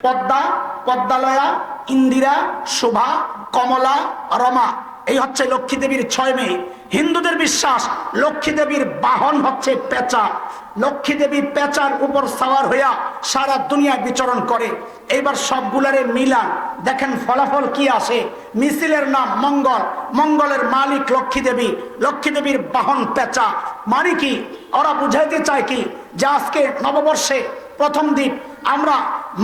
পদ্মা, পদ্মালয়া, ইন্দিরা, শোভা, কমলা, রমা, এই হচ্ছে লক্ষ্মী দেবীর 6 মেয়ে। হিন্দুদের বিশ্বাস লক্ষ্মী দেবীর বাহন হচ্ছে পেঁচা। লক্ষ্মী দেবী পেঁচার উপর সাওয়ার হইয়া সারা দুনিয়ায় বিচরণ করে। এইবার সবগুলারে মিলান, দেখেন ফলাফল কি আসে। মিছিলের নাম মঙ্গল, মঙ্গলের মালিক লক্ষ্মী দেবী, লক্ষ্মী দেবীর বাহন পেঁচা। মানে কি ওরা বুঝাইতে চায় কি যে আজকে নববর্ষে প্রথম দিন আমরা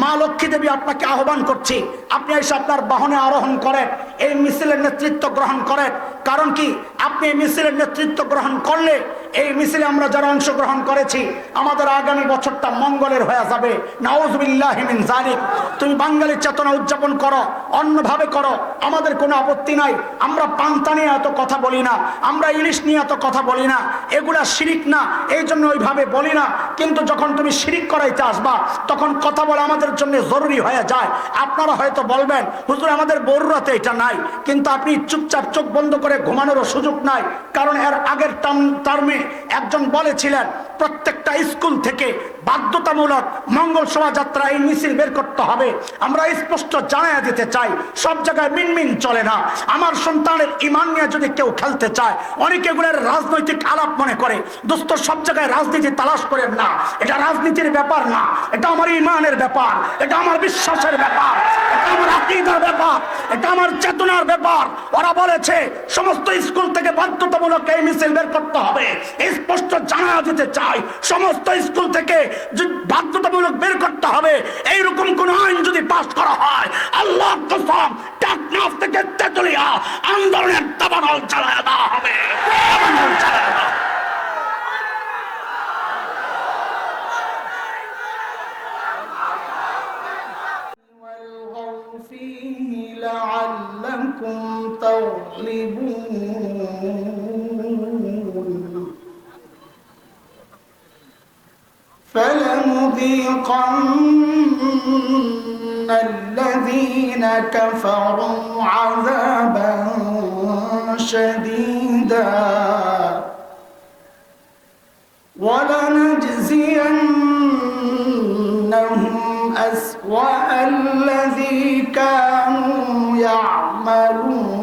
মা লক্ষ্মী দেবী আপনাকে আহ্বান করছি, আপনি এসে আপনার বাহনে আরোহণ করেন, এই মিছিলের নেতৃত্ব গ্রহণ করেন। কারণ কি আপনি এই মিছিলের নেতৃত্ব গ্রহণ করলে এই মিছিলে আমরা যারা অংশগ্রহণ করেছি আমাদের আগামী বছরটা মঙ্গলের হয়ে যাবে। নাউযুবিল্লাহি মিন যালিক। তুমি বাঙালির চেতনা উদযাপন করো, অন্যভাবে করো, আমাদের কোনো আপত্তি নাই। আমরা পান্তা নিয়ে এত কথা বলি না, আমরা ইলিশ নিয়ে এত কথা বলি না, এগুলা শিরিক না, এই জন্য ওইভাবে বলি না। কিন্তু যখন তুমি শিরিক করাইতে আসবা তখন কথা বলা আমাদের জন্য জরুরি হয়ে যায়। আপনারা হয়তো বলবেন হুজুর আমাদের বড়রাতে এটা নাই, কিন্তু আপনি চুপচাপ চোখ বন্ধ করে ঘুমানোরও সুযোগ নাই। কারণ এর আগের টার্মে একজন বলেছিলেন প্রত্যেকটা স্কুল থেকে বাধ্যতামূলক মঙ্গল শোভাযাত্রা এই মিছিল বের করতে হবে। আমরা স্পষ্ট জানাইয়া দিতে চাই সব জায়গায় মিনমিন চলে না। আমার সন্তানের ঈমান নিয়ে যদি কেউ খেলতে চায়, অনেকে এগুলোর রাজনৈতিক আলাপ মনে করে। দোস্ত, সব জায়গায় রাজনীতি তালাশ করেন না, এটা রাজনীতির ব্যাপার না, এটা আমার ঈমানের ব্যাপার, এটা আমার বিশ্বাসের ব্যাপার, এটা আমার আকীদার ব্যাপার, এটা আমার চেতনার ব্যাপার। ওরা বলেছে সমস্ত স্কুল থেকে বাধ্যতামূলক এই মিছিল বের করতে হবে। স্পষ্ট জানা দিতে চাই সমস্ত স্কুল থেকে বাধ্যতামূলক বের করতে হবে। এইরকম কোন আইন যদি পাস করা হয় আল্লাহর কসম টেকনাফ থেকে তেতুলিয়া আন্দোলনের দাবানল চালায় দেওয়া হবে। দাবানল চালায় দেওয়া। لعلكم تغلبون فلنذيقن الذين كفروا عذابا شديدا ولنجزينهم أسوأ الذي كانوا يعملون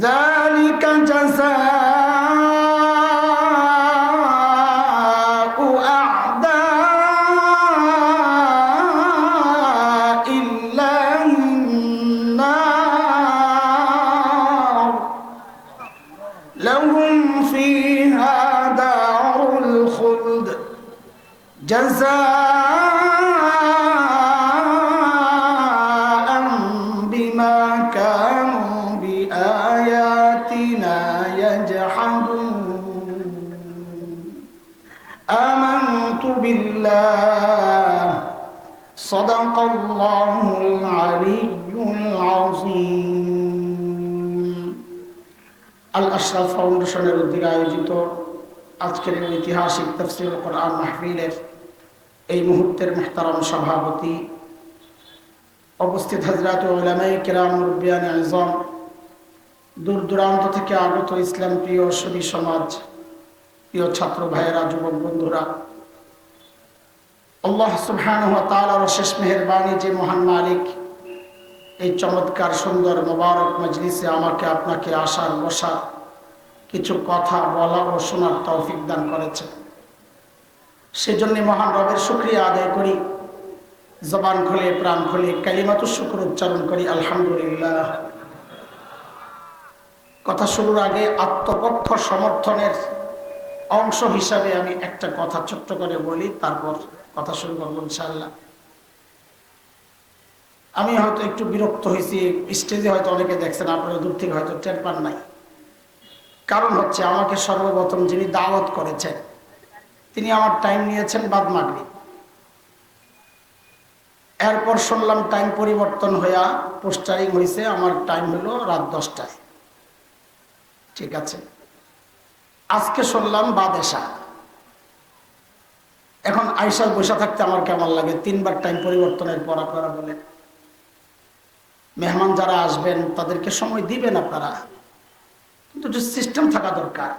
ذلك جزاء أعداء الله النار لهم فيها دار الخلد جزاء بما كانوا بآياتنا يجحدون آمنت بالله صدق الله العلي العظيم আল আশরাফ ফাউন্ডেশনের উদ্যোগে আয়োজিত আজকের ঐতিহাসিক তাফসীরুল কোরআন মাহফিলের এই মুহূর্তের মুহতারাম সভাপতি, উপস্থিত হযরত উলামায়ে কিরাম, মুরব্বিয়ানে আযম, দূর দূরান্ত থেকে আগত ইসলাম প্রিয় সুধী সমাজ, প্রিয় ছাত্র ভাইয়েরা, যুবক বন্ধুরা, আল্লাহ সুবহানাহু ওয়া তাআলার অশেষ মেহেরবানি যে মহান মালিক এই চমৎকার সুন্দর মোবারক মজলিসে আমাকে আপনাকে আসার বসার কিছু কথা বলা ও শোনার তৌফিক দান করেছে, সেজন্য মহান রবের শুকরিয়া আদায় করি। জবান খুলে প্রাণ খুলে কালিমাতুশ শুকর উচ্চারণ করি আলহামদুলিল্লাহ। কথা শুরুর আগে আত্মপক্ষ সমর্থনের অংশ হিসাবে আমি একটা কথা ছোট্ট করে বলি, তারপর কথা শুরু করবো ইনশাআল্লাহ। আমি হয়তো একটু বিরক্ত হয়েছি, স্টেজে হয়তো অনেকে দেখছেন, আপনারা দূর থেকে হয়তো টের পান নাই। কারণ হচ্ছে আমাকে সর্বপ্রথম যিনি দাওয়াত করেছেন তিনি আমার টাইম নিয়েছেন বাদ মাগরিব। এরপর শুনলাম টাইম পরিবর্তন হইয়া পোস্টারিং হয়েছে, আমার টাইম হলো রাত 10টায়। ঠিক আছে, আজকে শুনলাম বাদ এশা। এখন আইসা বসে থাকতে আমার কেমন লাগে, 3বার টাইম পরিবর্তনের পর আপনারা বলেন মেহমান যারা আসবেন তাদেরকে সময় দিবেন আপনারা, কিন্তু যে সিস্টেম থাকা দরকার।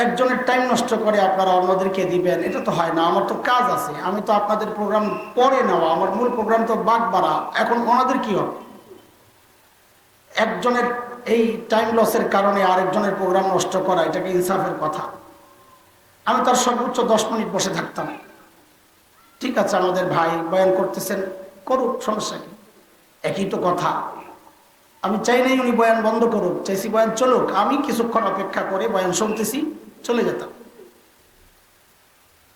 একজনের টাইম নষ্ট করে আপনারা অন্যদেরকে দিবেন, এটা তো হয় না। আমার তো কাজ আছে, আমি তো আপনাদের প্রোগ্রাম পরে নেওয়া, আমার মূল প্রোগ্রাম তো বাগ বাড়া। এখন ওনাদের কি হবে? একজনের এই টাইম লসের কারণে আরেকজনের প্রোগ্রাম নষ্ট করা, এটাকে ইনসাফের কথা? আমি তার সর্বোচ্চ 10 মিনিট বসে থাকতাম। ঠিক আছে, আমাদের ভাই বয়ান করতেছেন, করুক, সমস্যা কি? একই তো কথা। আমি চাই নাই উনি বয়ান বন্ধ করুক, চাইছি বয়ান চলুক। আমি কিছুক্ষণ অপেক্ষা করে বয়ান শুনতেছি, চলে যেতাম।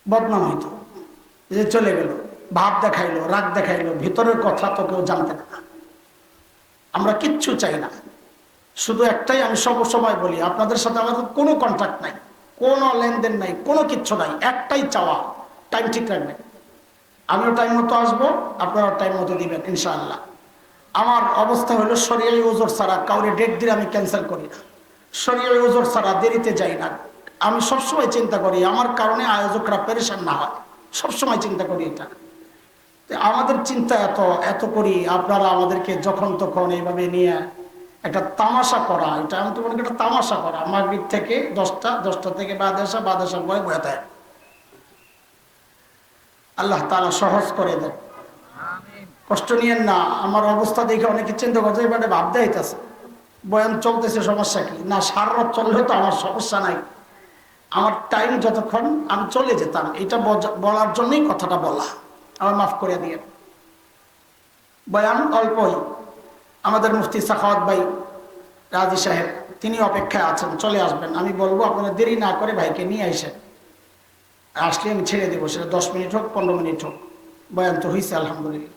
বদনাম হইতো যে চলে গেল, ভাব দেখাইলো, রাগ দেখাইলো, ভিতরের কথা তো কেউ জানতে না। আমরা কিচ্ছু চাই না, শুধু একটাই আমি সবসময় বলি, আপনাদের সাথে আমাদের কোনো কন্ট্যাক্ট নাই, কোনো লেনদেন নাই, কোনো কিচ্ছু নাই। একটাই চাওয়া, টাইম ঠিক রাখবেন। আমিও টাইম মতো আসবো, আপনারাও টাইম মতো দিবেন ইনশাআল্লাহ। আমার অবস্থা হলো শরীয়ী ওজর ছাড়া কাউরে ডেট দিলে আমি ক্যান্সেল করি না। শরীয়ী ওজর ছাড়া দেরিতে যাই না। আমি সবসময় চিন্তা করি আমার কারণে আয়োজকরা পেরেশান না হয়, সবসময় চিন্তা করি এটা। আমাদের চিন্তা এত এত করি, আপনারা আমাদেরকে যখন তখন এইভাবে নিয়ে একটা তামাশা করা, এটা আমি তো মনে করি একটা তামাশা করা। মাগরিব থেকে 10টা থেকে বাদ আসার পরে বয়ে দেয়। আল্লাহ তাআলা সহজ করে দেন, কষ্ট নিয়েন না। আমার অবস্থা দেখে অনেকে চিন্তা করছে এবারে ভাব দেখাইতেছে, বয়ান চলতেছে, সমস্যা কি? না, সারা রাত চললে তো আমার সমস্যা নাই। আমার টাইম যতক্ষণ আমি চলে যেতাম, এটা বলার জন্যই কথাটা বলা। আমার মাফ করে দিয়ে, বয়ান অল্পই। আমাদের মুফতি সাখাওয়াত ভাই রাজি সাহেব, তিনি অপেক্ষায় আছেন, চলে আসবেন। আমি বলবো আপনারা দেরি না করে ভাইকে নিয়ে আসেন, আসলে আমি ছেড়ে দেবো, সেটা 10 মিনিট হোক 15 মিনিট হোক। বয়ান তো হয়েছে আলহামদুলিল্লাহ।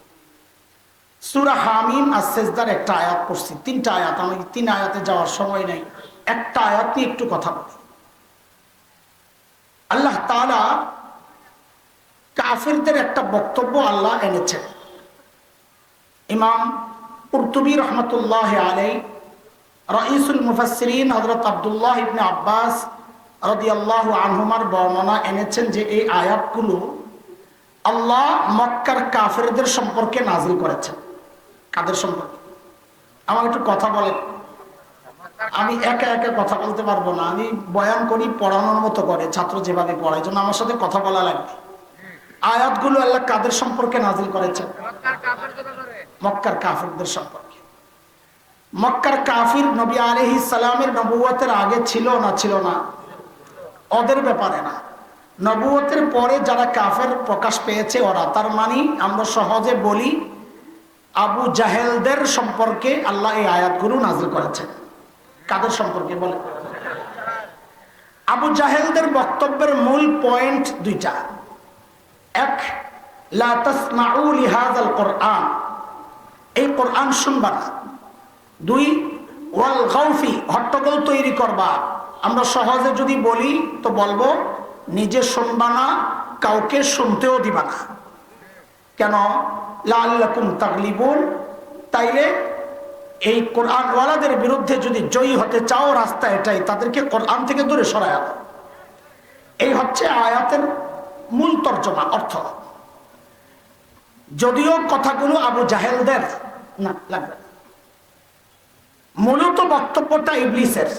সূরা হামিম আর সেজদার একটা আয়াত পড়ছি, 3টা আয়াত। আমি 3 আয়াতে যাওয়ার সময় নাই, একটা আয়াত নিয়ে একটু কথা বলি। আল্লাহ তাআলা কাফিরদের একটা বক্তব্য আল্লাহ এনেছেন। ইমাম কুরতুবী রহমতুল্লাহ আলাইহি, রাইসুল মুফাসসিরিন হযরত আব্দুল্লাহ ইবনে আব্বাস রাদিয়াল্লাহু আনহুমার বর্ণনা এনেছেন যে এই আয়াতগুলো আল্লাহ মক্কার কাফিরদের সম্পর্কে নাজিল করেছেন। কাদের সম্পর্কে? আমার একটু কথা বলেন। আমি একা একা কথা বলতে পারবো না, আমি বয়ান করি পড়ানোর মতো করে, ছাত্র যেভাবে পড়ায়, জন্য আমার সাথে কথা বলা লাগবে। আয়াতগুলো আল্লাহ কাদের সম্পর্কে নাজিল করেছেন? মক্কার কাফিরদের সম্পর্কে। মক্কার কাফির নবী আলাইহিস সালামের নবুয়তের আগে ছিল না? ছিল না? ওদের ব্যাপারে না, নবুয়তের পরে যারা কাফের প্রকাশ পেয়েছে ওরা। তার মানে আমরা সহজে বলি আবু জাহেলদের সম্পর্কে আল্লাহ এই আয়াতগুলো নাজিল করেছেন। কাদের সম্পর্কে বলে? আবু জাহেলদের বক্তব্যের মূল পয়েন্ট 2টা। এক, লা তাসমাউ লিহাযাল কুরআন, এই কোরআন শুনবা না। 2, ওয়াল গাউফি, হট্টগোল তৈরি করবা। আমরা সহজে যদি বলি তো বলবো নিজে শুনবা না, কাউকে শুনতেও দিবা না। কেন? লাআল্লাকুম তাগলিবুন, তাইলে এই কোরআন ওয়ালাদের বিরুদ্ধে যদি জয়ী হতে চাও, রাস্তা এটাই, তাদেরকে কোরআন থেকে দূরে সরায় আনো। এই হচ্ছে আয়াতের মূল তর্জমা, অর্থ। যদিও কথাগুলো আবু জাহেলদের না লাগবে, মূলত বক্তব্যটা ইবলিসের।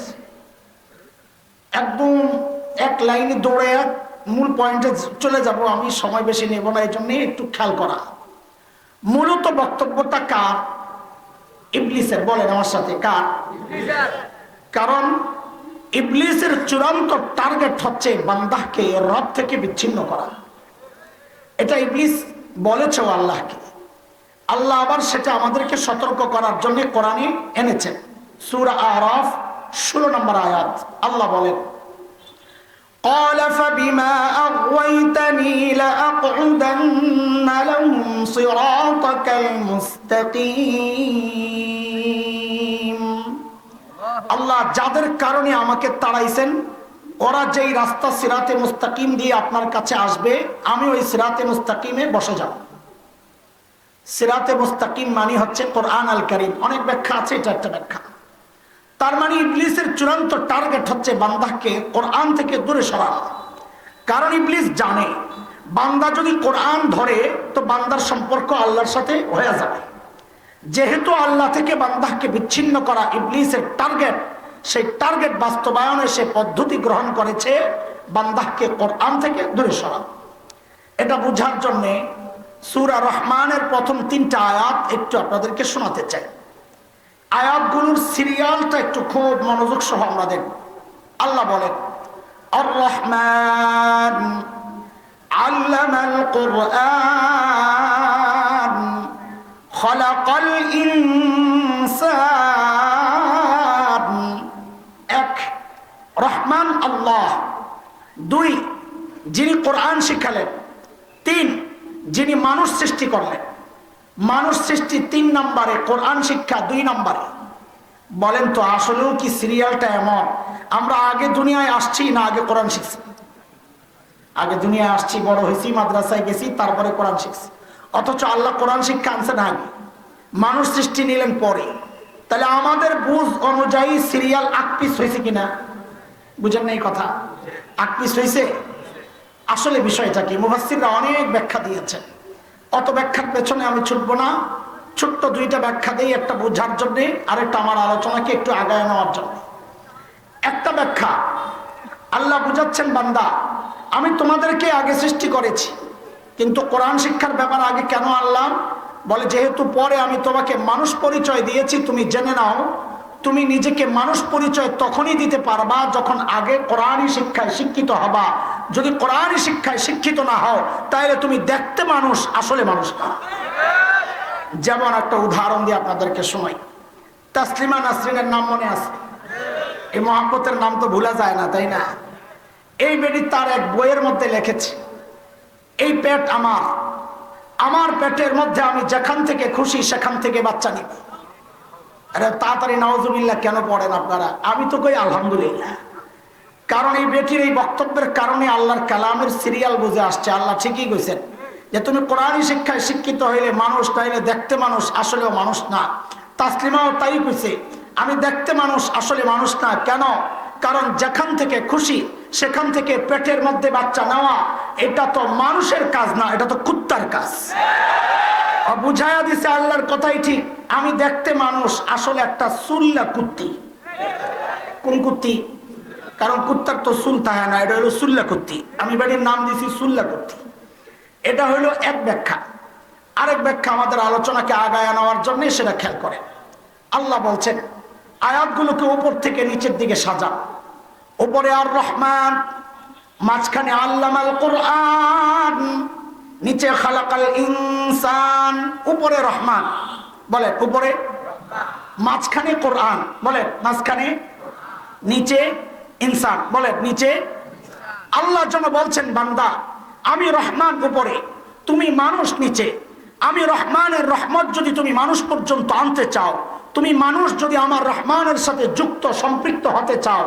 একদম এক লাইনে দৌড়ে মূল পয়েন্টে চলে যাব, আমি সময় বেশি নেব না, এই জন্য একটু খেয়াল করা। মূলত বক্তব্যটা কার? ইবলিসের। বলেন আমার সাথে, কার? কারণ ইবলিসের চূড়ান্ত টার্গেট হচ্ছে বান্দাকে রব থেকে বিচ্ছিন্ন করা। এটা ইবলিস বলেছে আল্লাহকে। আল্লাহ আবার সেটা আমাদেরকে সতর্ক করার জন্য কোরআনে এনেছেন। সূরা আরাফ 16 নম্বর আয়াত আল্লাহ বলেন, قال فبما أغويتني لأقعدن لهم صراطك المستقيم। আল্লাহ যাদের কারণে আমাকে তাড়াইছেন, ওরা যেই রাস্তা সিরাতে মুস্তাকিম দিয়ে আপনার কাছে আসবে, আমি ওই সিরাতে মুস্তাকিমে বসে যাব। সিরাতে মুস্তাকিম মানে হচ্ছে কোরআন আল কারীম। অনেক ব্যাখ্যা আছে, এটা একটা ব্যাখ্যা। তার মানে ইবলিসের চূড়ান্ত টার্গেট হচ্ছে বান্দাকে কোরআন থেকে দূরে সরানো। কারণ ইবলিস জানে বান্দা যদি কোরআন ধরে তো বান্দার সম্পর্ক আল্লাহর সাথে হয়ে যাবে। যেহেতু আল্লাহ থেকে বান্দাকে বিচ্ছিন্ন করা ইবলিসের টার্গেট, সেই টার্গেট বাস্তবায়নে সে পদ্ধতি গ্রহণ করেছে বান্দাকে কোরআন থেকে দূরে সরানো। এটা বোঝার জন্যে সূরা রহমানের প্রথম 3টা আয়াত একটু আপনাদেরকে শোনাতে চাই। আয়াতগুলোর সিরিয়ালটা একটু খুব মনোযোগ সহ আমরা দেখব। আল্লাহ বলেন, আর রহমান আল্লামাল কুরআন খালাকাল ইনসান। এক, রহমান আল্লাহ। 2, যিনি কোরআন শিখালেন। 3, যিনি মানুষ সৃষ্টি করলেন। মানুষ সৃষ্টি 3 নম্বরে, কোরআন শিক্ষা 2 নম্বরে। বলেন তো আসলেও কি সিরিয়ালটা এমন? আমরা আগে দুনিয়ায় আসছি না আগে কোরআন শিখছি? আগে দুনিয়ায় আসছি, বড় হয়েছি, মাদ্রাসায় গেছি, তারপরে কোরআন শিখছি। অথচ আল্লাহ কোরআন শিক্ষা আনছেন আগে, মানুষ সৃষ্টি নিলেন পরে। তাহলে আমাদের বুঝ অনুযায়ী সিরিয়াল আকপিস হয়েছে কিনা? বুঝেন না এই কথা? আকপিস হয়েছে। আসলে বিষয়টা কি? মুফাসসিররা অনেক ব্যাখ্যা দিয়েছেন, অত ব্যাখ্যার পেছনে আমি ছুটবো না। ছোট্ট 2টা ব্যাখ্যা দিই, একটা বোঝার জন্য, আরেকটা আমার আলোচনাকে একটু আগায় নেওয়ার জন্য। একটা ব্যাখ্যা, আল্লাহ বুঝাচ্ছেন, বান্দা আমি তোমাদেরকে আগে সৃষ্টি করেছি, কিন্তু কোরআন শিক্ষার ব্যাপার আগে কেন আনলাম? বলে যেহেতু পরে আমি তোমাকে মানুষ পরিচয় দিয়েছি, তুমি জেনে নাও তুমি নিজেকে মানুষ পরিচয় তখনই দিতে পারবা যখন আগে কোরআনী শিক্ষায় শিক্ষিত হবা। যদি কোরআনী শিক্ষায় শিক্ষিত না হও তাহলে তুমি দেখতে মানুষ, আসলে মানুষ না। যেমন একটা উদাহরণ দিয়ে আপনাদেরকে শোনাই। তাসলিমা নাসরিনের নাম মনে আছে? এই মহাব্বতের নাম তো ভুলা যায় না, তাই না? এই বেটি তার এক বইয়ের মধ্যে লিখেছে, এই পেট আমার, আমার পেটের মধ্যে আমি যেখান থেকে খুশি সেখান থেকে বাচ্চা নিব। আরে তাড়াতাড়ি নাউজুবিল্লাহ কেন পড়েন আপনারা? আমি তো কই আলহামদুলিল্লাহ। কারণ এই বেটির এই বক্তব্যের কারণে আল্লাহর কালামের সিরিয়াল বুঝে আসছে। আল্লাহ ঠিকই কইছেন যে তুমি কোরআনী শিক্ষায় শিক্ষিত হইলে মানুষ, তাইলে দেখতে মানুষ, আসলেও মানুষ না। তাসলিমাও তাই কইছে, আমি দেখতে মানুষ, আসলে মানুষ না। কেন? কারণ যেখান থেকে খুশি সেখান থেকে পেটের মধ্যে বাচ্চা নেওয়া, এটা তো মানুষের কাজ না, এটা তো কুত্তার কাজ। বুঝাইয়া দিছে আল্লাহর কথাই ঠিক। আমি দেখতে মানুষ, আসলে একটা সুল্লা কুত্তি। কোন কুত্তি? কারণ কুত্তার তো চুল থাকে না, এটা হলো সুল্লা কুত্তি। আমি বাড়ির নাম দিছি সুল্লা কুত্তি। এটা হলো এক ব্যাখ্যা। আরেক ব্যাখ্যা আমাদের আলোচনাকে আগায় নেওয়ার জন্য, সেটা খেয়াল করে। আল্লাহ বলছেন আয়াতগুলোকে উপর থেকে নিচের দিকে সাজা। উপরে আর রহমান, মাঝখানে আল্লামাল কুরআন, নিচে খালাকাল ইনসান। উপরে রহমান, বলে উপরে, মাঝখানে কোরআন, বলে মাঝখানে, নিচে ইনসান, বলে নিচে। আল্লাহ যেন বলছেন, বান্দা আমি রহমান উপরে, তুমি মানুষ নিচে। আমি রহমানের রহমত যদি তুমি মানুষ পর্যন্ত আনতে চাও, তুমি মানুষ যদি আমার রহমানের সাথে যুক্ত সম্পৃক্ত হতে চাও,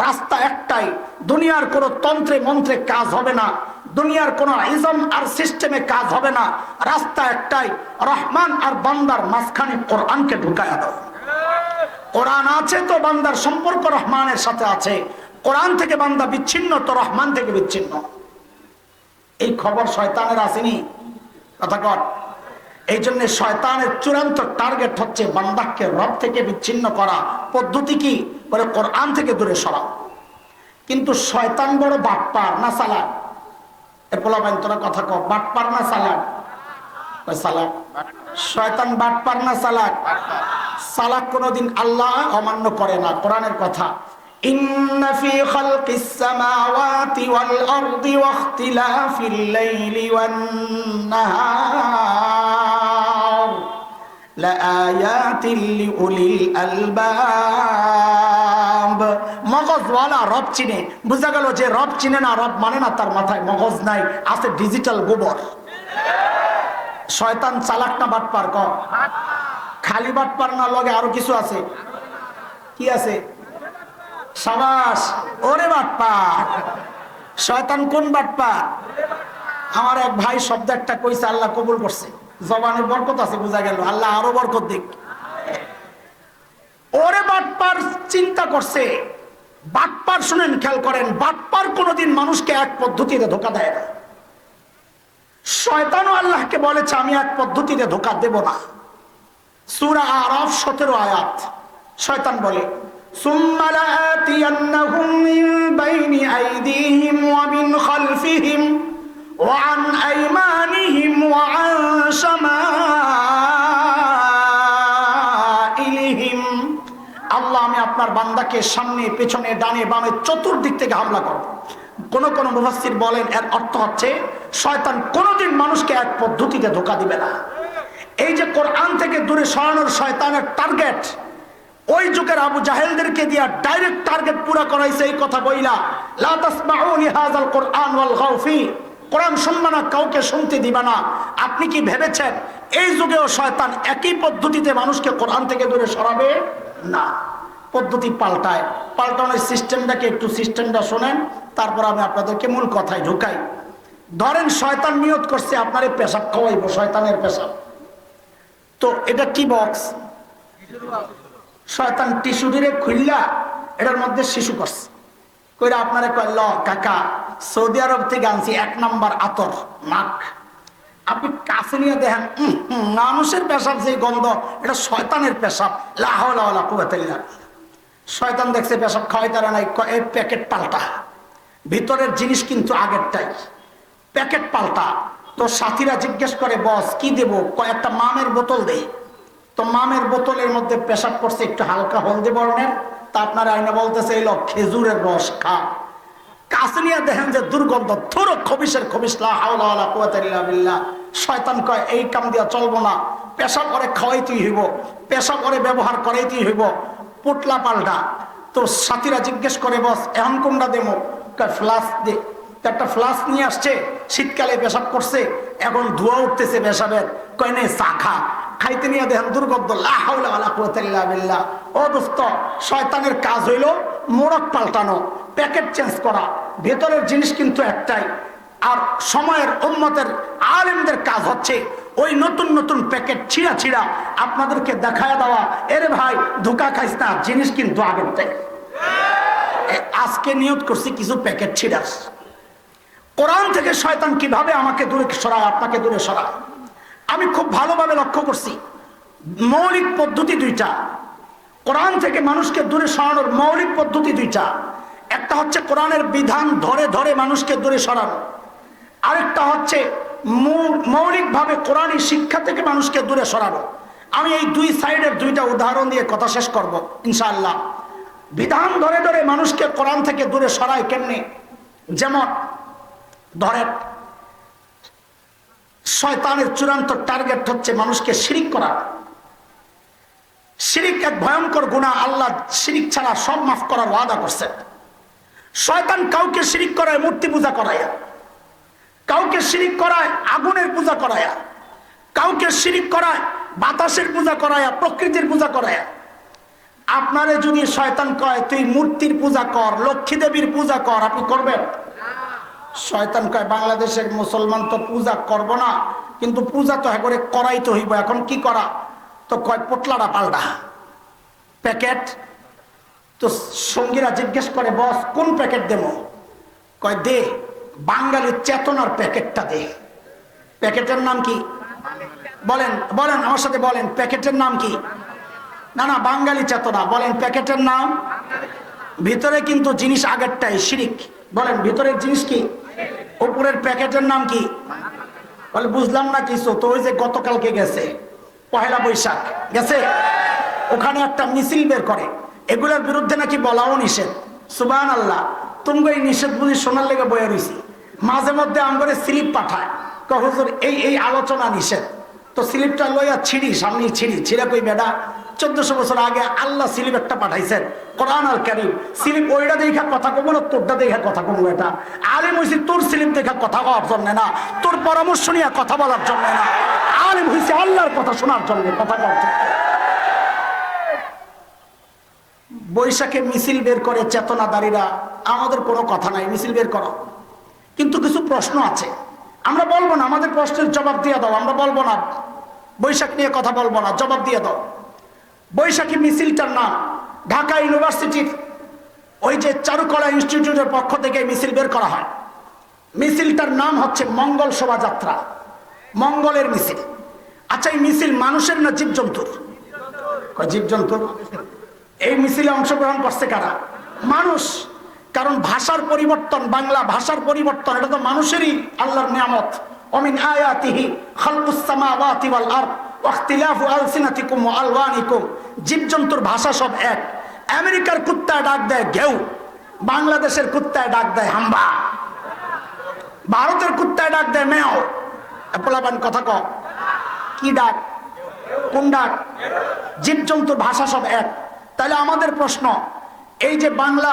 রাস্তা একটাই। দুনিয়ার কোনো তন্ত্রে মন্ত্রে কাজ হবে না, দুনিয়ার কোনো ইজম আর সিস্টেমে কাজ হবে না। রাস্তা একটাই, রহমান আর বান্দার মাঝখানে কোরআনকে ঢুকায়া দাও। কোরআন আছে তো বান্দার সম্পর্ক রহমানের সাথে আছে। কোরআন থেকে বান্দা বিচ্ছিন্ন তো রহমান থেকে বিচ্ছিন্ন। এই খবর শয়তানের আসেনি? কথা কর। এই জন্য শয়তানের চূড়ান্ত টার্গেট হচ্ছে বান্দাকে রব থেকে বিচ্ছিন্ন করা। পদ্ধতি কি? বলে কোরআন থেকে দূরে সরা। কিন্তু শয়তান বড় বাটপার না চালাক? এ পোলাপাইন তোরা কথা কর, বাটপার না চালাক? চালাক। শয়তান বাটপার না চালাক? চালাক কোনদিন আল্লাহ অমান্য করে না। কোরআনের কথা, ইন্না ফি খালকিস সামাওয়াতি ওয়াল আরদি ওয়াখতিলাফিল লাইলি ওয়ান নাহার লাআয়াতিন লিউলিল আলবাব। মগজওয়ালা রব চিনে। বুঝা গেল যে রব চিনে না, রব মানে না, তার মাথায় মগজ নাই, আছে ডিজিটাল গোবর। শয়তান চালাক না বাটপার? কর। খালি বাটপার না, লগে আরো কিছু আছে। কি আছে? সাবাস, ওরে বাটপার। শয়তান কোন বাটপার? আমার এক ভাই শব্দ একটা কইছে, আল্লাহ কবুল করছে। জবানের বরকত আছে, বোঝা গেল। আল্লাহ আরো বরকত দিক। ওরে বাটপার চিন্তা করছে। বাটপার শুনেন, খেয়াল করেন, বাটপার কোনোদিন মানুষকে এক পদ্ধতিতে ধোকা দেয় না। শয়তানও আল্লাহকে বলেছে আমি এক পদ্ধতিতে ধোকা দেব না। সূরা আরাফ 17 আয়াত। শয়তান বলে, সুম্মা লাআতিয়ান্নাহুম মিন বাইনি আইদিহিম ওয়া মিন খালফিহিম ওয়া আন আইমানিহিম ওয়া আন শামাইলিহিম। আল্লাহ, আমি আপনার বান্দাকে সামনে, পেছনে, ডানে, বামে চতুর্দিক থেকে হামলা করব। কোন কোন মুফাসসির বলেন এর অর্থ হচ্ছে শয়তান কোনোদিন মানুষকে এক পদ্ধতিতে ধোঁকা দিবে না। এই যে কোরআন থেকে দূরে সরানোর শয়তানের টার্গেট, ওই যুগের আবু জাহেলদেরকে দিয়া ডাইরেক্ট টার্গেট পুরা করাইছে এই কথা বইলা, লা তাসমাউ লিহাযাল কুরআন ওয়ালগাউ ফি, কোরআন শুনবা না, কাউকে শুনতে দিবা না। আপনি কি ভেবেছেন এই যুগেও শয়তান একই পদ্ধতিতে মানুষকে কোরআন থেকে দূরে সরাবে? না, পদ্ধতি পাল্টায়। পাল্টানোর সিস্টেমটাকে একটু সিস্টেমটা শোনেন, তারপর আমি আপনাদেরকে মূল কথায় ঢুকাই। ধরেন শয়তান নিয়ত করছে আপনারে পেশাব খাওয়াইব, শয়তানের পেশাব। তো এটা কি বক্স? শয়তান টিস্যু দিয়ে খুললা এটার মধ্যে শিশু করছে, কইরা আপনারে কয়, ল কাকা, সৌদি আরব থেকে আনছি 1 নম্বর আতর নাক। আপনি কাছে নিয়ে দেখেন, মানুষের পেশাব যে গন্ধ, এটা শয়তানের পেশাব। লা হাওলা ওয়ালা কুওয়াতা ইল্লা বিল্লাহ। শয়তান দেখছে পেশাব খাওয়াইতারা নাই, এই প্যাকেট পাল্টা, ভিতরের জিনিস কিন্তু আগেরটাই, প্যাকেট পাল্টা। তো সাথীরা জিজ্ঞেস করে, বস কি দেব? কয়েকটা মামের বোতল দেই। তো মামের বোতলের মধ্যে পেশাব করছে একটু হালকা হলদে বর্ণের, তা আপনার আইনে বলতেছে এই খেজুরের রস খা। কাছে নিয়ে দেখেন যে দুর্গন্ধ, থুর খবিসের খবিস, লা হাওলা ওয়ালা কুওয়াতা ইল্লা বিল্লাহ। শয়তান কয় এই কাম দিয়া চলবো না, পেশাব করে খাওয়াইতেই হইব, পেশাব করে ব্যবহার করাইতেই হইব, পোটলা পাল্টা। তো সাথীরা জিজ্ঞেস করে, বস এখন কোনটা দেবো? ফ্লাস্ক দে। একটা ফ্লাস্ক নিয়ে আসছে, শীতকালে পেশাব করছে, এখন ধোয়া উঠতেছে পেশাবের, কয় নে চা খা। খাইতে নিয়ে দেখেন দুর্গন্ধ, লা হাওলা ওয়ালা কুওয়াতা ইল্লা বিল্লাহ। ও দোস্ত, শয়তানের কাজ হইল মোড়ক পাল্টানো, প্যাকেট চেঞ্জ করা, ভেতরের জিনিস কিন্তু একটাই। আর সময়ের উম্মতের আলেমদের কাজ হচ্ছে ওই নতুন নতুন প্যাকেট ছিঁড়া ছিঁড়া আপনাদেরকে দেখায় দেওয়া, এরে ভাই ধোঁকা খাইস না, জিনিস কিন্তু আগের থেকে। আজকে নিয়ত করছি কিছু প্যাকেট ছিঁড়াস। কোরআন থেকে শয়তান কিভাবে আমাকে দূরে সরায়, আপনাকে দূরে সরায়, আমি খুব ভালোভাবে লক্ষ্য করছি। মৌলিক পদ্ধতি দুইটা, কোরআন থেকে মানুষকে দূরে সরানোর মৌলিক পদ্ধতি দুইটা। একটা হচ্ছে কোরআনের বিধান ধরে ধরে মানুষকে দূরে সরানো, আরেকটা হচ্ছে মৌলিকভাবে কোরআনী শিক্ষা থেকে মানুষকে দূরে সরানো। আমি এই দুই সাইডের দুইটা উদাহরণ দিয়ে কথা শেষ করব ইনশাআল্লাহ। বিধান ধরে ধরে মানুষকে কোরআন থেকে দূরে সরায় কেমনে? যেমন ধরেন, শয়তানের চূড়ান্ত টার্গেট হচ্ছে মানুষকে শিরিক করা। শিরিক এক ভয়ঙ্কর গুনাহ, আল্লাহ শিরিক ছাড়া সব মাফ করার ওয়াদা করছেন। শয়তান কাউকে শিরিক করায় মূর্তি পূজা করায়া, কাউকে শিরিক করায় আগুনের পূজা করায়া, কাউকে শিরিক করায় বাতাসের পূজা করায়া, প্রকৃতির পূজা করায়া। আপনারে যদি শয়তান কয় তুই মূর্তির পূজা কর, লক্ষ্মী দেবীর পূজা কর, আপনি করবেন? শয়তান কয় বাংলাদেশের মুসলমান তো পূজা করব না, কিন্তু পূজা তো করে করাই তো হইব, এখন কি করা? তো কয় পোটলাটা পাল্টা, প্যাকেট। তো সঙ্গীরা জিজ্ঞেস করে, বস কোন প্যাকেট দেব? কয় দে বাঙালির চেতনার প্যাকেটটা দে। প্যাকেটের নাম কি? বলেন বলেন আমার সাথে বলেন, প্যাকেটের নাম কি? না না, বাঙালি চেতনা। বলেন প্যাকেটের নাম। ভিতরে কিন্তু জিনিস আগেরটাই, শিরিক। বলেন ভিতরের জিনিস কি? উপরের প্যাকেটের নাম কি? বলে বুঝলাম না কিছু। তো ওই যে গতকালকে গেছে পহেলা বৈশাখ গেছে, ওখানে একটা মিছিল বের করে, এগুলোর বিরুদ্ধে নাকি বলাও নিষেধ। সুবহানাল্লাহ। তুমি এই নিষেধ বুঝি শোনার লেগে বয়ে রইছি। মাঝে মধ্যে আমগরে স্লিপ পাঠায়, হুজুর এই এই আলোচনা নিষেধ। তো স্লিপটা লইয়া ছিড়ি, সামনে ছিঁড়া কই বেডা 1400 বছর আগে আল্লাহ স্লিপ একটা পাঠাইছেন, কোরআন আল কারীম। স্লিপ ওইটা দেখা কথা কমো না, তোরটা দেখা কথা কমো। এটা আলিম হইছি তোর স্লিপ দেখা কথা বলার জন্য না, তোর পরামর্শ নিয়ে কথা বলার জন্য না। আলিম হইছে আল্লাহর কথা শোনার জন্য, কথা বলার জন্য। বৈশাখে মিছিল বের করে চেতনাদারীরা, আমাদের কোনো কথা নাই, মিছিল বের করো, কিন্তু কিছু প্রশ্ন আছে। আমরা বলবো না, আমাদের প্রশ্নের জবাব দিয়ে দাও। আমরা বলবো না বৈশাখ নিয়ে কথা বলবো না, জবাব দিয়ে দাও। বৈশাখী মিছিলটার নাম ঢাকা ইউনিভার্সিটির ওই যে চারুকলা ইনস্টিটিউটের পক্ষ থেকে মিছিল বের করা হয়। মিছিলটার নাম হচ্ছে মঙ্গল শোভাযাত্রা, মঙ্গলের মিছিল। আচ্ছা, এই মিছিল মানুষের না জীবজন্তুর? জীবজন্তুর। এই মিছিলে অংশগ্রহণ করছে কারা? মানুষ। কারণ ভাষার পরিবর্তন, বাংলা ভাষার পরিবর্তন, এটা তো মানুষেরই আল্লাহর নিয়ামত। অমিন আয়াতিহি খালকুস সামাওয়াতি ওয়াল আরদ ওয়া ইখতিলাফু আলসিনাতিকুম ওয়া আলওয়ানিকুম। জীবজন্তুর ভাষা সব এক। আমেরিকার কুত্তায় ডাক দেয় ঘেউ, বাংলাদেশের কুত্তায় ডাক দেয় হাম্বা, ভারতের কুত্তায় ডাক দেয় মেও। পোলাপান কথা ক, কি ডাক? কোন ডাক? জীবজন্তুর ভাষা সব এক। তাহলে আমাদের প্রশ্ন, এই যে বাংলা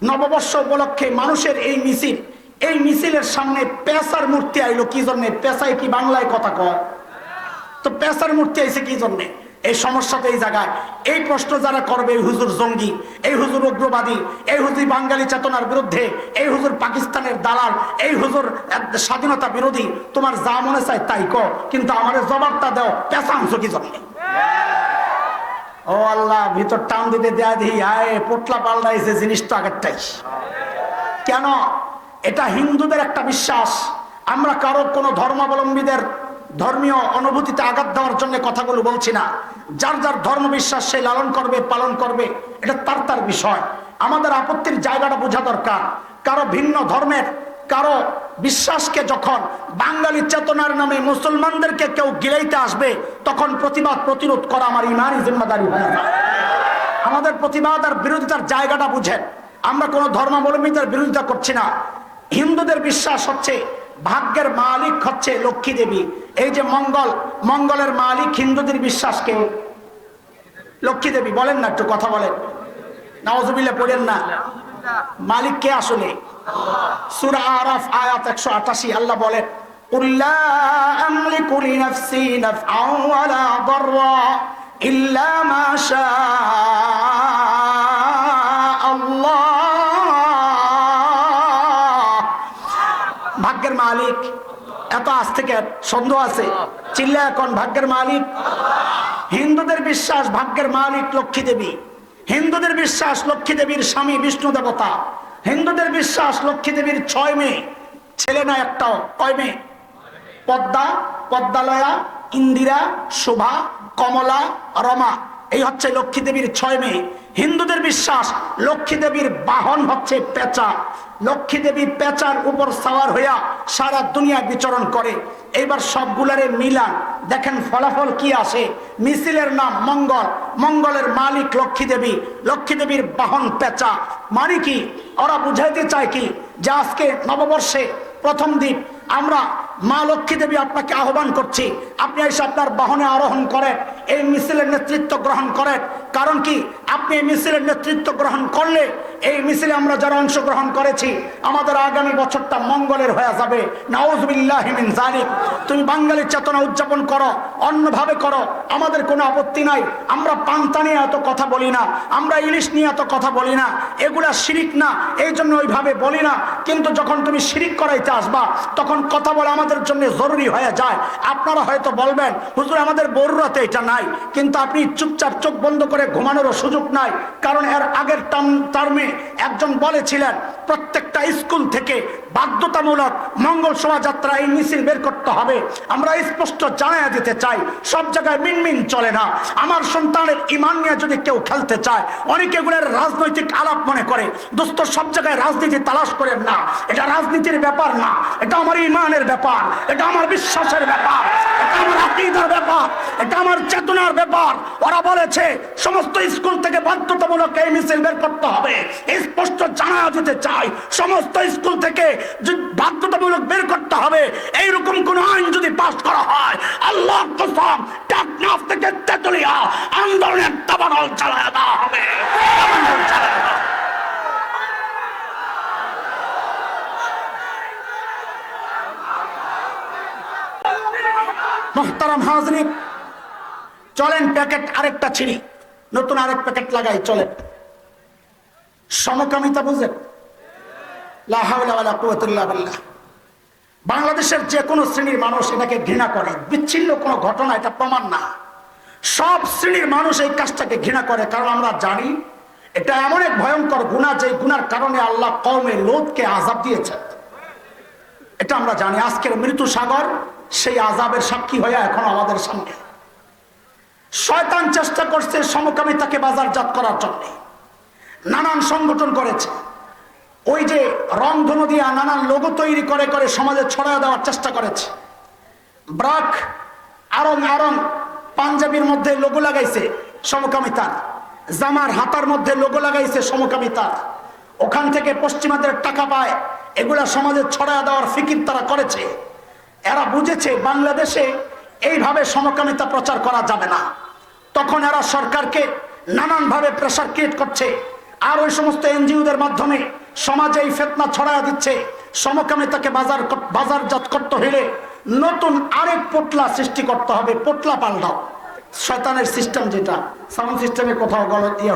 নববর্ষ উপলক্ষে মানুষের এই মিছিল, এই মিছিলের সামনে পেশার মূর্তি আইলো কি জন্যে? পেশায় কি বাংলায় কথা কয়? তো পেশার মূর্তি আইছে কি জন্যে? এই সমস্যা তো এই জায়গায়। এই প্রশ্ন যারা করবে, এই হুজুর জঙ্গি, এই হুজুর উগ্রবাদী, এই হুজুর বাঙালি চেতনার বিরুদ্ধে, এই হুজুর পাকিস্তানের দালাল, এই হুজুর স্বাধীনতা বিরোধী, তোমার যা মনে চায় তাই কর, কিন্তু আমাদের জবাবটা দাও, পেশা আনছো কি জন্যে? ও আল্লাহ, ভিতর টান দিতে দেয়া দিই, আয় পোটলা পাল্টাইছে, জিনিস তো আগেরটাই। কেন? এটা হিন্দুদের একটা বিশ্বাস। আমরা কারো কোনো ধর্মাবলম্বীদের ধর্মীয় অনুভূতিতে আঘাত দেওয়ার জন্য কথাগুলো বলছি না। যার যার ধর্ম বিশ্বাস সে লালন করবে, পালন করবে, এটা তার তার বিষয়। আমাদের আপত্তির জায়গাটা বোঝা দরকার। কারো ভিন্ন ধর্মের কারো বিশ্বাসকে যখন বাঙালি চেতনার নামে মুসলমানদেরকে কেউ গিলাইতে আসবে, তখন প্রতিবাদ প্রতিরোধ করা আমার ইমানি জিম্মাদারি হয়ে যায়। আমাদের প্রতিবাদ আর বিরোধিতার জায়গাটা বুঝেন। আমরা কোনো ধর্মাবলম্বীদের বিরোধিতা করছি না। হিন্দুদের বিশ্বাস হচ্ছে ভাগ্যের মালিক হচ্ছে লক্ষ্মী দেবী। এই যে মঙ্গল, মঙ্গলের মালিক হিন্দুদের বিশ্বাস কে? লক্ষ্মী দেবী। বলেন না, একটু কথা বলেন, নাউজুবিল্লাহ পড়েন না। মালিক কে আসলে? সূরা আরাফ আয়াত 188 আল্লাহ বলেন, কুল লা আমলিকু লিনাফসি নাফআন ওয়ালা দাররা ইল্লা মা শাআল্লাহ। ভাগ্যের মালিক এত আজ থেকে সন্দেহ আছে? চিল্লা এখন ভাগ্যের মালিক। হিন্দুদের বিশ্বাস ভাগ্যের মালিক লক্ষ্মী দেবী। হিন্দুদের বিশ্বাস লক্ষ্মী দেবীর স্বামী বিষ্ণু দেবতা। হিন্দুদের বিশ্বাস লক্ষ্মী দেবীর 6 মেয়ে, ছেলে না একটাও। কয় মেয়ে? পদ্মা, পদ্মালয়া, ইন্দিরা, শোভা, কমলা, রমা। এই হচ্ছে লক্ষ্মী দেবীর 6 মেয়ে। হিন্দুদের বিশ্বাস লক্ষ্মী দেবীর বাহন হচ্ছে পেঁচা। লক্ষ্মী দেবী পেঁচার উপর সাওয়ার হইয়া সারা দুনিয়া বিচরণ করে। এইবার সবগুলারে মিলান, দেখেন ফলাফল কি আসে। মিছিলের নাম মঙ্গল, মঙ্গলের মালিক লক্ষ্মী দেবী, লক্ষ্মী দেবীর বাহন পেঁচা। মানে কি? ওরা বুঝাইতে চায় কি যে আজকে নববর্ষে প্রথম দিন আমরা মা লক্ষ্মী দেবী আপনাকে আহ্বান করছি, আপনি এসে আপনার বাহনে আরোহণ করেন, এই মিছিলের নেতৃত্ব গ্রহণ করেন। কারণ কি? আপনি এই মিছিলের নেতৃত্ব গ্রহণ করলে এই মিছিলে আমরা যারা অংশগ্রহণ করেছি আমাদের আগামী বছরটা মঙ্গলের হয়ে যাবে। নাউজুবিল্লাহি মিন যালিক। তুমি বাঙালি চেতনা উদযাপন করো, অন্যভাবে করো, আমাদের কোনো আপত্তি নাই। আমরা পান্তা নিয়ে এত কথা বলি না, আমরা ইলিশ নিয়ে এত কথা বলি না, এগুলা শিরিক না, এই জন্য ওইভাবে বলি না। কিন্তু যখন তুমি শিরিক করাইতে আসবা তখন কথা বলা আমাদের জন্য জরুরি হয়ে যায়। আপনারা হয়তো বলবেন, হুজুর আমাদের বড়রাতে এটা নাই, কিন্তু আপনি চুপচাপ চোখ বন্ধ করে ঘুমানোরও সুযোগ নাই। কারণ এর আগের টার্মে একজন বলেছিলেন প্রত্যেকটা স্কুল থেকে বাধ্যতামূলক মঙ্গল শোভাযাত্রা এই মিছিল বের করতে হবে। আমরা স্পষ্ট জানাইয়া দিতে চাই, সব জায়গায় মিনমিন চলে না। আমার সন্তানের ঈমান নিয়ে যদি কেউ খেলতে চায়, অনেকে এগুলোর রাজনৈতিক আলাপ মনে করে। দোস্ত, সব জায়গায় রাজনীতি তালাশ করেন না, এটা রাজনীতির ব্যাপার না, এটা আমার ঈমানের ব্যাপার, এটা আমার বিশ্বাসের ব্যাপার, এটা আমার আকীদার ব্যাপার, এটা আমার চেতনার ব্যাপার। ওরা বলেছে সমস্ত স্কুল থেকে বাধ্যতামূলক এই মিছিল বের করতে হবে। স্পষ্ট জানা দিতে চাই, সমস্ত স্কুল থেকে বাধ্যতামূলক বের করতে হবে। এইরকম কোন আইন যদি পাস করা হয়, আল্লাহর কসম টেকনাফ থেকে তেতুলিয়া আন্দোলনের দাবানল চালায় দেওয়া হবে। মুহতারাম হাজরিন, চলেন প্যাকেট আরেকটা ছিঁড়ি, নতুন আরেক প্যাকেট লাগাই। চলেন, সমকামিতা বুঝেন? লা হাওলা ওয়ালা কুওয়াতা ইল্লা বিল্লাহ। বাংলাদেশের যে কোনো শ্রেণীর মানুষ এটাকে ঘৃণা করে। বিচ্ছিন্ন কোনো ঘটনা এটা প্রমাণ না। সব শ্রেণীর মানুষ এই কাজটাকে ঘৃণা করে, কারণ আমরা জানি এটা এমন এক ভয়ঙ্কর গুনাহ, যে গুনার কারণে আল্লাহ কওমে লূতকে আযাব দিয়েছেন। এটা আমরা জানি। আজকের মৃত্যু সাগর সেই আযাবের সাক্ষী হয়ে এখন আমাদের সামনে। শয়তান চেষ্টা করছে সমকামিতাকে বাজারজাত করার জন্য, নানান সংগঠন করেছে। ওই যে রংধনু দিয়া নানান লোগো তৈরি করে করে সমাজে ছড়ায় দেওয়ার চেষ্টা করেছে। ব্রাক, আরং আরং পাঞ্জাবির মধ্যে লোগো লাগাইছে সমকামিতার, জামার হাতার মধ্যে লোগো লাগাইছে সমকামিতার। ওখান থেকে পশ্চিমাদের টাকা পায়, এগুলা সমাজে ছড়ায় দেওয়ার ফিকির তারা করেছে। এরা বুঝেছে বাংলাদেশে এইভাবে সমকামিতা প্রচার করা যাবে না। তখন এরা সরকারকে নানানভাবে প্রেসার ক্রিয়েট করছে, আর ওই সমস্ত এনজিওদের মাধ্যমে সমাজে এই ফিতনা ছড়ায় দিচ্ছে। সমকামিতাকে বাজারজাত করতে হইলে নতুন আরেক পোটলা সৃষ্টি করতে হবে, পোটলা পাল্টাও। শয়তানের সিস্টেম, যেটা সাউন্ড সিস্টেমে কোথাও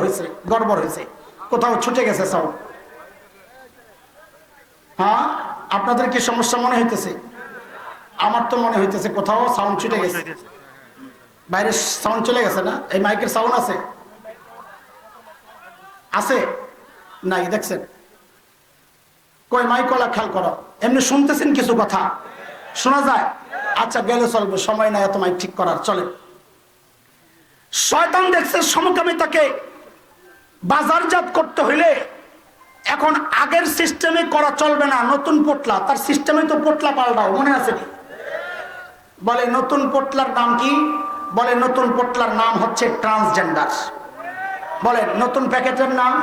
হয়েছে, গড়বড় হয়েছে, কোথাও ছুটে গেছে সাউন্ড। হ্যাঁ, আপনাদের কি সমস্যা মনে হইতেছে? আমার তো মনে হইতেছে কোথাও সাউন্ড ছুটে গেছে, বাইরে সাউন্ড চলে গেছে। না, এই মাইকের সাউন্ড আছে আছে নাই? দেখছেন কই মাইকলা খেয়াল করো, এমনি শুনতেছেন কিছু কথা শোনা যায়? আচ্ছা, গেলে চলবে, সময় নাই এত মাইক ঠিক করার, চলে। শয়তান দেখছে সমকামিতাকে বাজারজাত করতে হইলে এখন আগের সিস্টেমে করা চলবে না, নতুন পোটলা। তার সিস্টেমে তো পোটলা পাল্টাও, মনে আছে কি? বলে নতুন পোটলার নাম কি? বলে নতুন পোটলার নাম হচ্ছে ট্রান্সজেন্ডার। বলে নতুন প্যাকেটের নাম